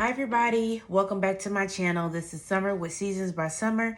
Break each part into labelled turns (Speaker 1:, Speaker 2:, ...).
Speaker 1: Hi everybody, welcome back to my channel. This is Summer with Seasons by Summer.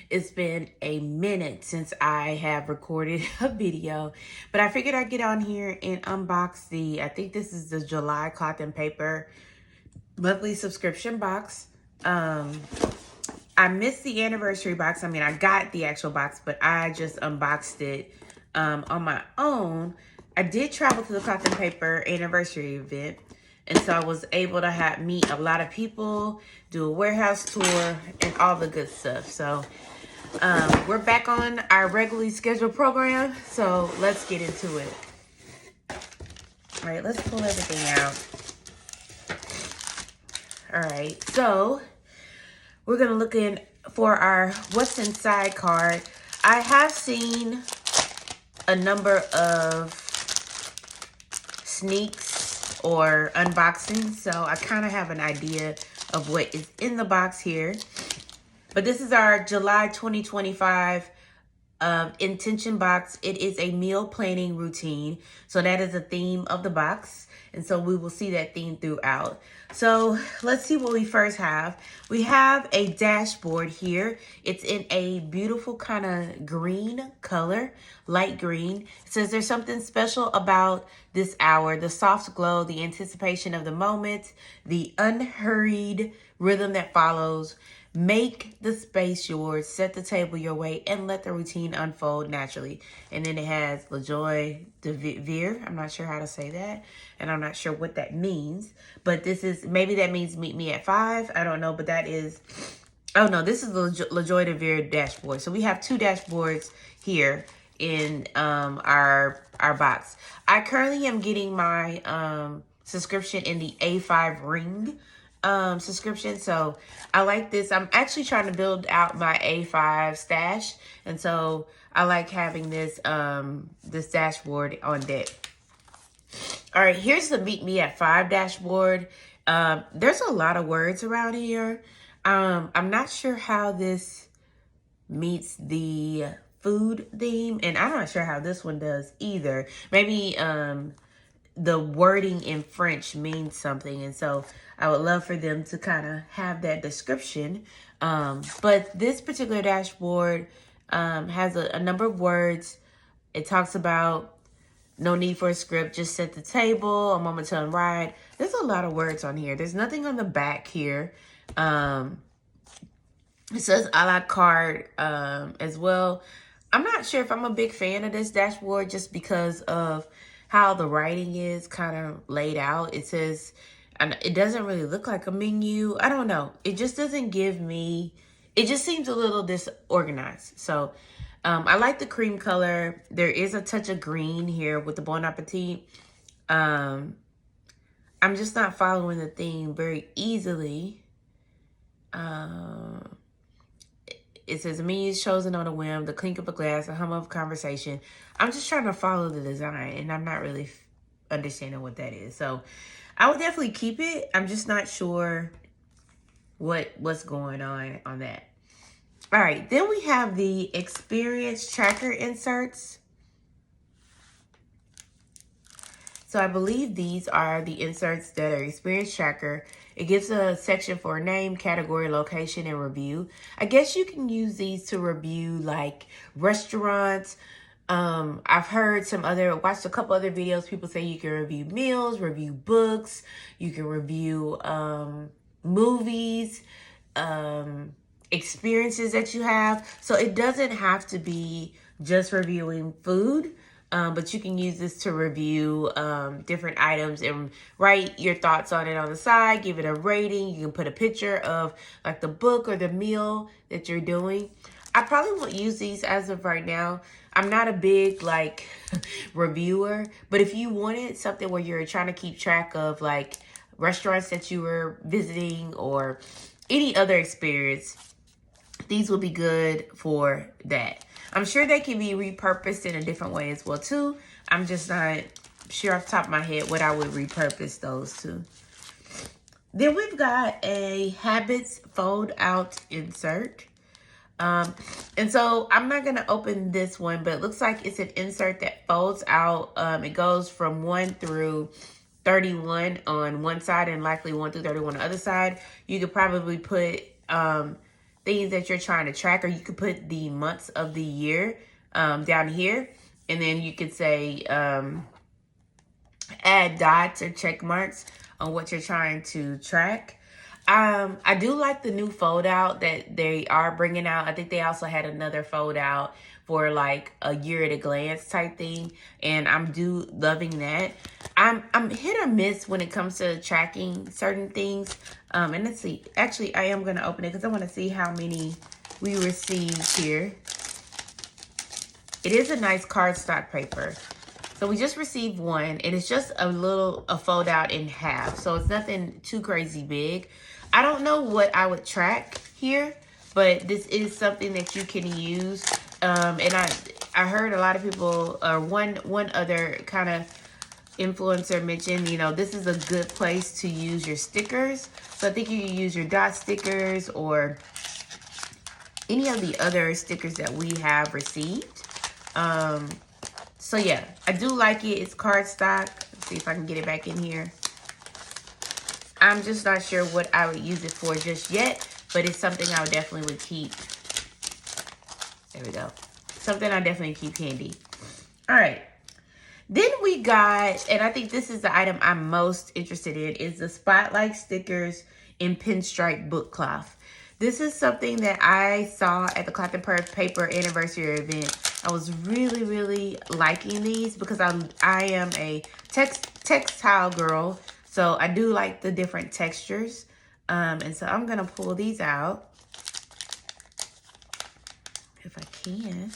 Speaker 1: It's been a minute since I have recorded a video, but I figured I'd get on here and unbox I think this is the July cloth and paper monthly subscription box. I missed the anniversary box. I mean, I got the actual box, but I just unboxed it on my own. I did travel to the cloth and paper anniversary event. And so I was able to meet a lot of people, do a warehouse tour, and all the good stuff. So we're back on our regularly scheduled program. So let's get into it. All right, let's pull everything out. All right, so we're going to look in for our What's Inside card. I have seen a number of sneaks or unboxing, so I kind of have an idea of what is in the box here. But this is our July 2025 intention box. It is a meal planning routine, so that is the theme of the box, and so we will see that theme throughout. So let's see what we first have. We have a dashboard here. It's in a beautiful kind of green color, light green. It says there's something special about this hour, the soft glow, the anticipation of the moment, the unhurried rhythm that follows. Make the space yours, set the table your way, and let the routine unfold naturally. And then it has Joie De Vivre. I'm not sure how to say that, and I'm not sure what that means. But this is, maybe that means meet me at 5. I don't know, but that is, oh no, this is the Joie De Vivre dashboard. So we have 2 dashboards here in our box. I currently am getting my subscription in the A5 ring subscription, so I like this. I'm actually trying to build out my A5 stash, and so I like having this this dashboard on deck. All right, here's the Meet Me at 5 dashboard. There's a lot of words around here. I'm not sure how this meets the food theme, and I'm not sure how this one does either. Maybe the wording in French means something, and so I would love for them to kind of have that description. But this particular dashboard has a number of words. It talks about no need for a script, just set the table, a moment to unwind. There's a lot of words on here. There's nothing on the back here. It says a la carte as well. I'm not sure if I'm a big fan of this dashboard just because of how the writing is kind of laid out. It says, and it doesn't really look like a menu. I don't know. It just doesn't give me, it just seems a little disorganized. So I like the cream color. There is a touch of green here with the Bon Appetit. I'm just not following the theme very easily. It says the menu is chosen on a whim, the clink of a glass, the hum of conversation. I'm just trying to follow the design, and I'm not really understanding what that is. So I would definitely keep it. I'm just not sure what's going on that. All right, then we have the experience tracker inserts. So I believe these are the inserts that are experience tracker. It gives a section for name, category, location, and review. I guess you can use these to review like restaurants. I've heard watched a couple other videos. People say you can review meals, review books. You can review movies, experiences that you have. So it doesn't have to be just reviewing food. But you can use this to review different items and write your thoughts on it on the side, give it a rating. You can put a picture of like the book or the meal that you're doing. I probably won't use these as of right now. I'm not a big like reviewer, but if you wanted something where you're trying to keep track of like restaurants that you were visiting or any other experience, these will be good for that. I'm sure they can be repurposed in a different way as well too. I'm just not sure off the top of my head what I would repurpose those to. Then we've got a habits fold out insert. And so I'm not going to open this one, but it looks like it's an insert that folds out. It goes from 1 through 31 on one side and likely 1 through 31 on the other side. You could probably put things that you're trying to track, or you could put the months of the year down here. And then you could say add dots or check marks on what you're trying to track. I do like the new fold out that they are bringing out. I think they also had another fold out for like a year at a glance type thing, and I'm loving that. I'm hit or miss when it comes to tracking certain things. And let's see. Actually, I am gonna open it because I want to see how many we received here. It is a nice cardstock paper. So we just received one, and it's just a fold out in half. So it's nothing too crazy big. I don't know what I would track here, but this is something that you can use. And I heard a lot of people, or one other kind of influencer mentioned, you know, this is a good place to use your stickers. So I think you can use your dot stickers or any of the other stickers that we have received. So yeah, I do like it. It's cardstock. Let's see if I can get it back in here. I'm just not sure what I would use it for just yet, but it's something I definitely would keep. There we go. Something I definitely keep handy. All right. Then we got, and I think this is the item I'm most interested in, is the Spotlight stickers in pinstripe book cloth. This is something that I saw at the Cloth and Paper anniversary event. I was really, really liking these because I am a textile girl. So I do like the different textures. And so I'm going to pull these out if I can.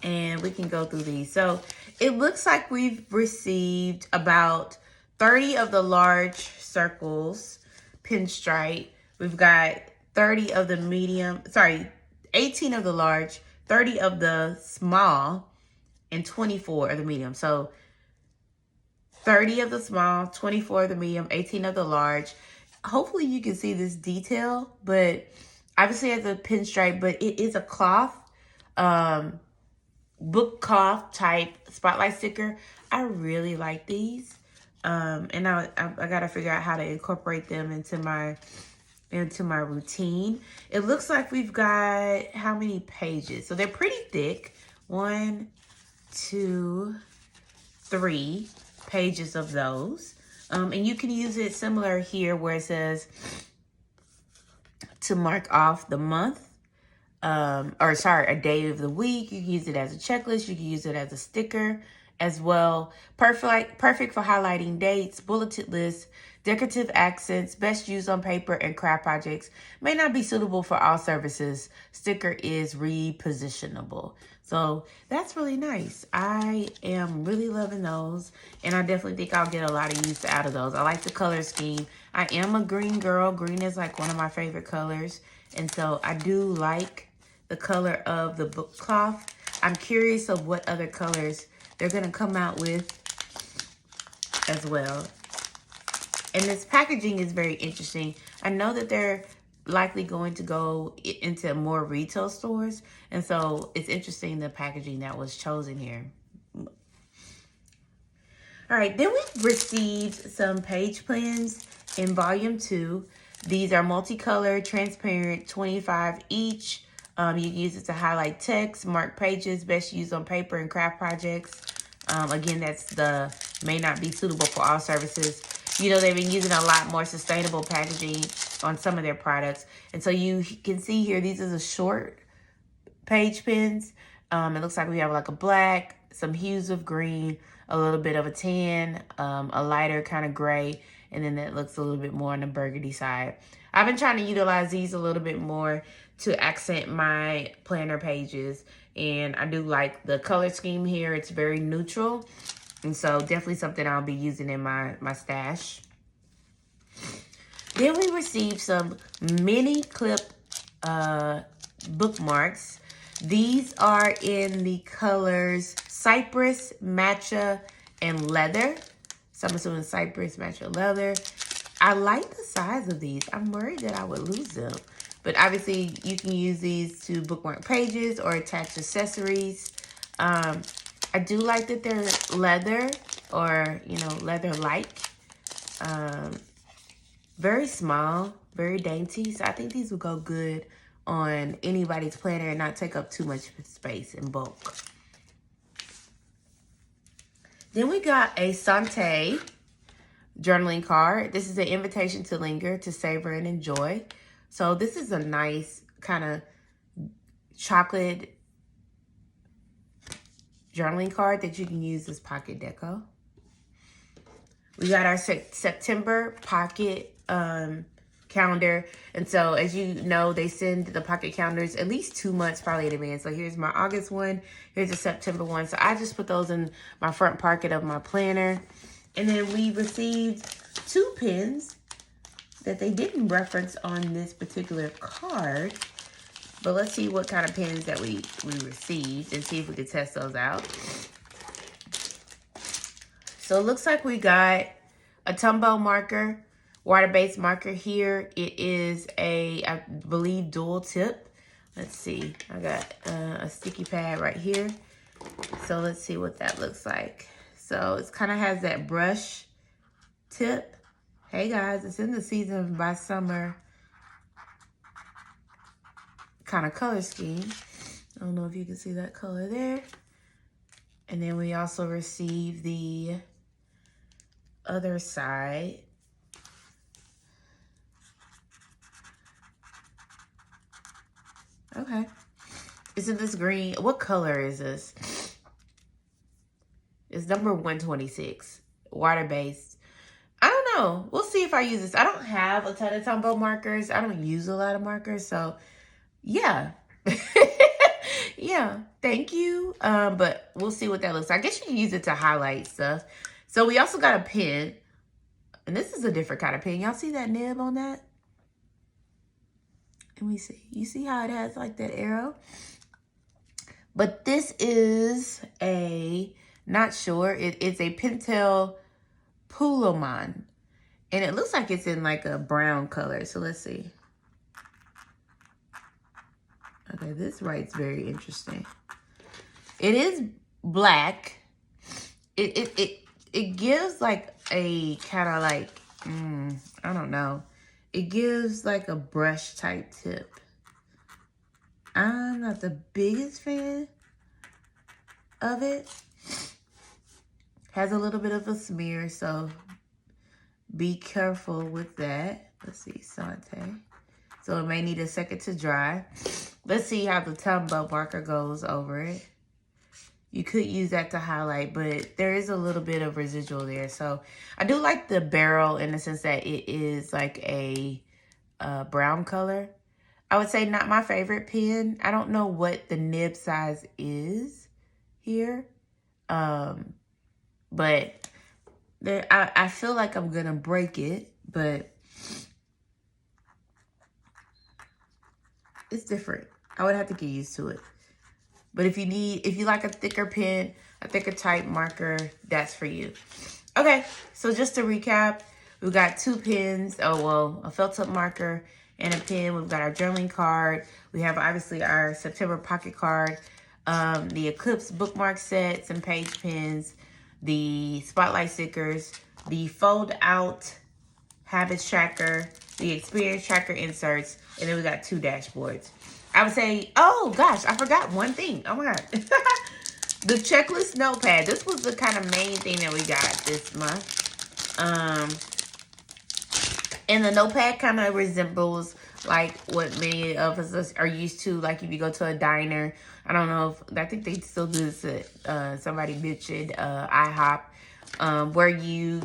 Speaker 1: And we can go through these. So it looks like we've received about 30 of the large circles pinstripe. We've got 30 of the medium, 18 of the large, 30 of the small, and 24 of the medium. So 30 of the small, 24 of the medium, 18 of the large. Hopefully you can see this detail, but obviously it's a pinstripe, but it is a cloth, book cloth type spotlight sticker. I really like these. And I gotta figure out how to incorporate them into my routine. It looks like we've got how many pages? So they're pretty thick. 1, 2, 3 pages of those. And you can use it similar here where it says to mark off the month. A day of the week. You can use it as a checklist. You can use it as a sticker as well. Perfect for highlighting dates, bulleted lists, decorative accents, best used on paper and craft projects. May not be suitable for all services. Sticker is repositionable. So that's really nice. I am really loving those, and I definitely think I'll get a lot of use out of those. I like the color scheme. I am a green girl. Green is like one of my favorite colors, and so I do like the color of the book cloth. I'm curious of what other colors they're going to come out with as well. And this packaging is very interesting. I know that they're likely going to go into more retail stores. And so it's interesting the packaging that was chosen here. All right, then we received some page plans in volume 2. These are multicolored, transparent, 25 each. You can use it to highlight text, mark pages, best used on paper and craft projects. Again, that's the may not be suitable for all services. You know, they've been using a lot more sustainable packaging on some of their products. And so you can see here, these are the short page pens. It looks like we have like a black, some hues of green, a little bit of a tan, a lighter kind of gray, and then that looks a little bit more on the burgundy side. I've been trying to utilize these a little bit more to accent my planner pages, and I do like the color scheme here. It's very neutral, and so definitely something I'll be using in my stash. Then we received some mini clip bookmarks. These are in the colors Cypress, Matcha, and Leather. So I'm assuming Cypress, Matcha, Leather. I like the size of these. I'm worried that I would lose them. But obviously, you can use these to bookmark pages or attach accessories. I do like that they're leather or, you know, leather-like. Very small, very dainty. So I think these would go good on anybody's planner and not take up too much space in bulk. Then we got a Santé journaling card. This is an invitation to linger, to savor, and enjoy. So this is a nice kind of chocolate journaling card that you can use as pocket deco. We got our September pocket calendar. And so as you know, they send the pocket calendars at least 2 months probably in advance. So here's my August one, here's the September one. So I just put those in my front pocket of my planner. And then we received 2 pens that they didn't reference on this particular card. But let's see what kind of pens that we received and see if we can test those out. So it looks like we got a Tombow marker, water-based marker here. It is a, I believe, dual tip. Let's see. I got a sticky pad right here. So let's see what that looks like. So it kind of has that brush tip. Hey guys, it's in the season by summer kind of color scheme. I don't know if you can see that color there. And then we also received the other side. Okay. It's in this green. What color is this? It's number 126. Water-based. I don't know. We'll see if I use this. I don't have a ton of Tombow markers. I don't use a lot of markers. So, yeah. Yeah. Thank you. But we'll see what that looks like. I guess you can use it to highlight stuff. So, we also got a pen. And this is a different kind of pen. Y'all see that nib on that? Let me see. You see how it has like that arrow? But this is a, not sure. It's a Pentel PulaMan. And it looks like it's in like a brown color. So let's see. Okay, this writes very interesting. It is black. It gives like a kind of like, I don't know. It gives like a brush type tip. I'm not the biggest fan of it. Has a little bit of a smear, so be careful with that. Let's see, Santé. So it may need a second to dry. Let's see how the Tombow marker goes over it. You could use that to highlight, but there is a little bit of residual there. So I do like the barrel in the sense that it is like a brown color. I would say not my favorite pen. I don't know what the nib size is here. But there, I feel like I'm gonna break it, but it's different. I would have to get used to it. But if you like a thicker pen, a thicker type marker, that's for you. Okay, so just to recap, we've got 2 pens. Oh, well, a felt tip marker and a pen. We've got our journaling card. We have obviously our September pocket card, the eCLIPse bookmark set, some page pens, the spotlight stickers, the fold out habits tracker, the experience tracker inserts, and then we got 2 dashboards. I would say, oh gosh, I forgot one thing. Oh my God. The checklist notepad. This was the kind of main thing that we got this month. And the notepad kind of resembles like what many of us are used to. Like if you go to a diner, I don't know if, I think they still do this at, somebody mentioned IHOP, where you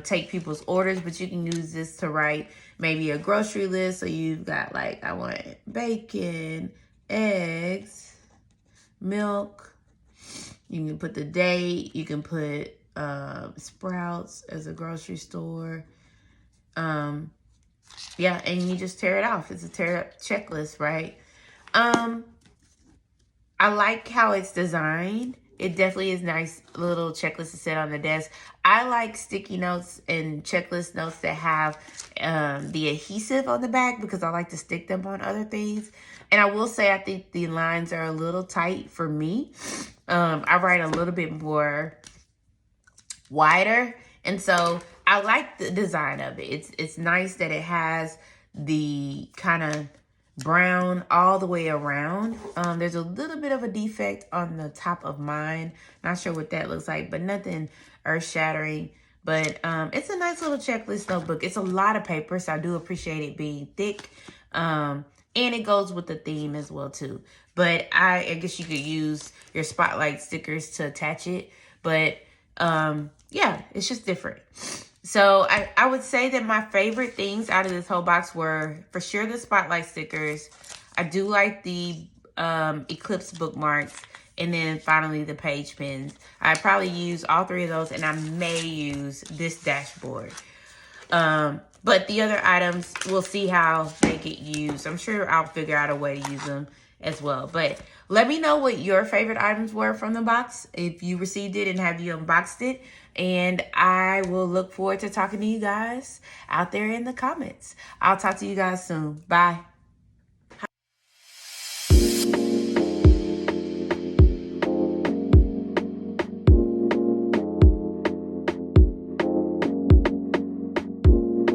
Speaker 1: take people's orders, but you can use this to write maybe a grocery list. So you've got like, I want bacon, eggs, milk. You can put the date. You can put Sprouts as a grocery store. Yeah, and you just tear it off. It's a tear up checklist, right? I like how it's designed. It definitely is nice little checklist to set on the desk. I like sticky notes and checklist notes that have the adhesive on the back because I like to stick them on other things. And I will say I think the lines are a little tight for me. I write a little bit more wider, and so I like the design of it. It's nice that it has the kind of brown all the way around. There's a little bit of a defect on the top of mine. Not sure what that looks like, but nothing earth-shattering. But it's a nice little checklist notebook. It's a lot of paper, so I do appreciate it being thick. And it goes with the theme as well too. But I guess you could use your spotlight stickers to attach it. But yeah, it's just different. So I would say that my favorite things out of this whole box were for sure the spotlight stickers. I do like the eCLIPse bookmarks. And then finally the page pins. I probably use all three of those, and I may use this dashboard. But the other items, we'll see how they get used. I'm sure I'll figure out a way to use them as well. But let me know what your favorite items were from the box, if you received it and have you unboxed it. And I will look forward to talking to you guys out there in the comments. I'll talk to you guys soon. Bye.